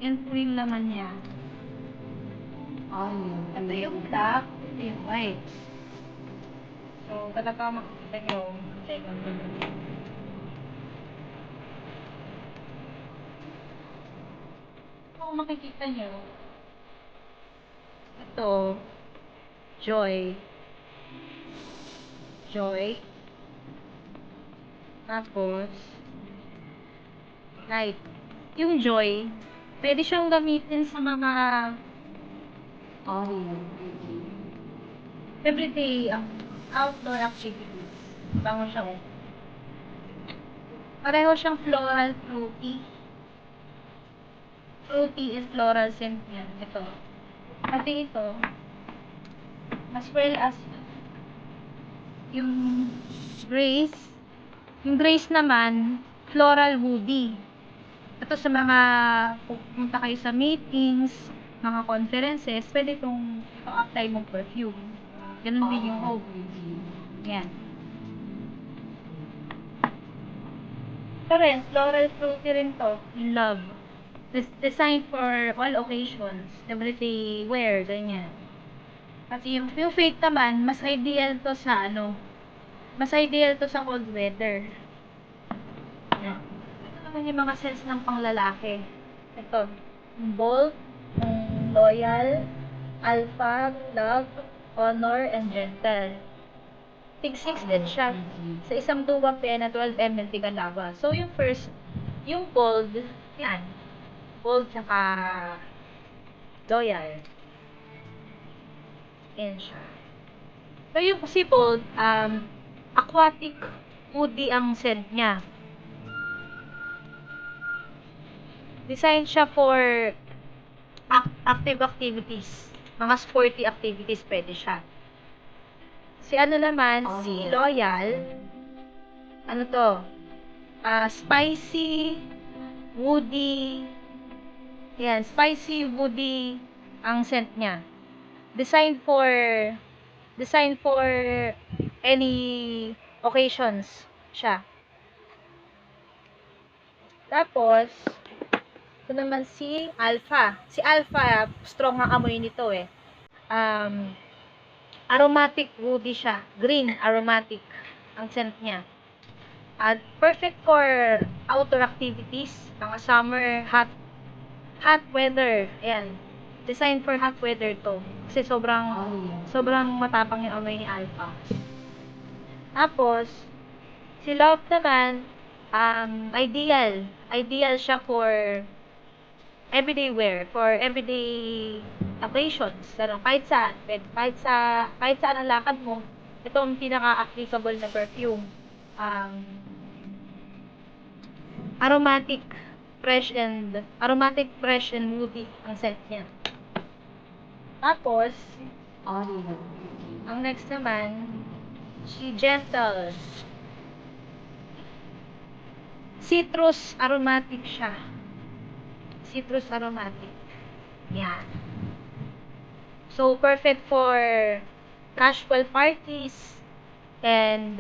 Yan po yung laman niya. Ito yung black, ito yung white. So, talaga makikita nyo. Second one. Kung makikita nyo, ito, Joy. Joy. Tapos, Light. Yung Joy, pwede siyang gamitin sa mga everyday outdoor activities. Bango siya. Pareho siyang floral fruity. Fruity is floral scent yan. Ito. Pati ito, as well as yung Grace. Yung Grace naman, floral woody. Ito sa mga pupunta kayo sa meetings, mga conferences, pwede itong apply mong perfume. Ganun din yung Hope. Yan. Ito rin, floral fruity rin to. Love. Designed for all occasions. Everyday wear, ganyan. At yung fake naman, mas ideal to sa mas ideal to sa cold weather. Yan. Ito naman yung mga scents ng panglalaki. Ito, Bold, Loyal, Alpha, Love, Honor, and Gentle. Tig 6 din siya. Sa isang duwag pena, 12 ml tigalaba. So, yung first, yung Bold, yan. Bold, tsaka Loyal. Yan siya. So, yung si Bold, aquatic woody ang scent niya. Design siya for active activities. Mga sporty activities pwede siya. Si ano naman, si Loyal, ano to? Spicy, woody. Yan, spicy, woody ang scent niya. Designed for any occasions siya. Tapos, ito naman si Alpha. Si Alpha, strong ang amoy nito eh. Aromatic woody siya. Green aromatic ang scent niya. At perfect for outdoor activities, mga summer, hot weather. Ayan. Designed for hot weather to. Kasi sobrang matapang yung amoy ni Alpha. Tapos, si Love naman, ideal siya for everyday wear, for everyday occasions. Kahit saan ang lakad mo, ito ang pinaka-applicable na perfume. Aromatic, fresh and woody ang scent niya. Tapos, ang next naman, si Gentle. Citrus aromatic siya. Citrus aromatic. Yan. So, perfect for casual parties and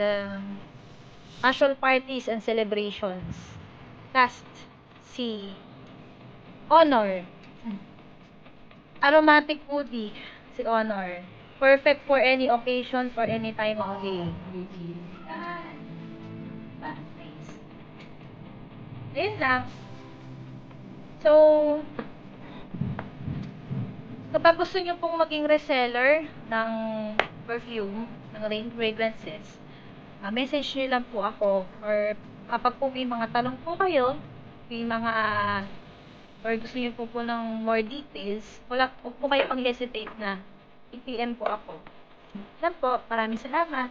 celebrations. Last, si Honor. Aromatic woody, si Honor. Perfect for any occasion, for any time of day. Ayun lang. So, kapag gusto nyo pong maging reseller ng perfume, ng Rain Fragrances, message nyo lang po ako. Or kapag po may mga tanong po kayo, may mga or gusto nyo po ng more details, huwag po kayo pang-hesitate na i-PM po ako. Yan po, maraming salamat.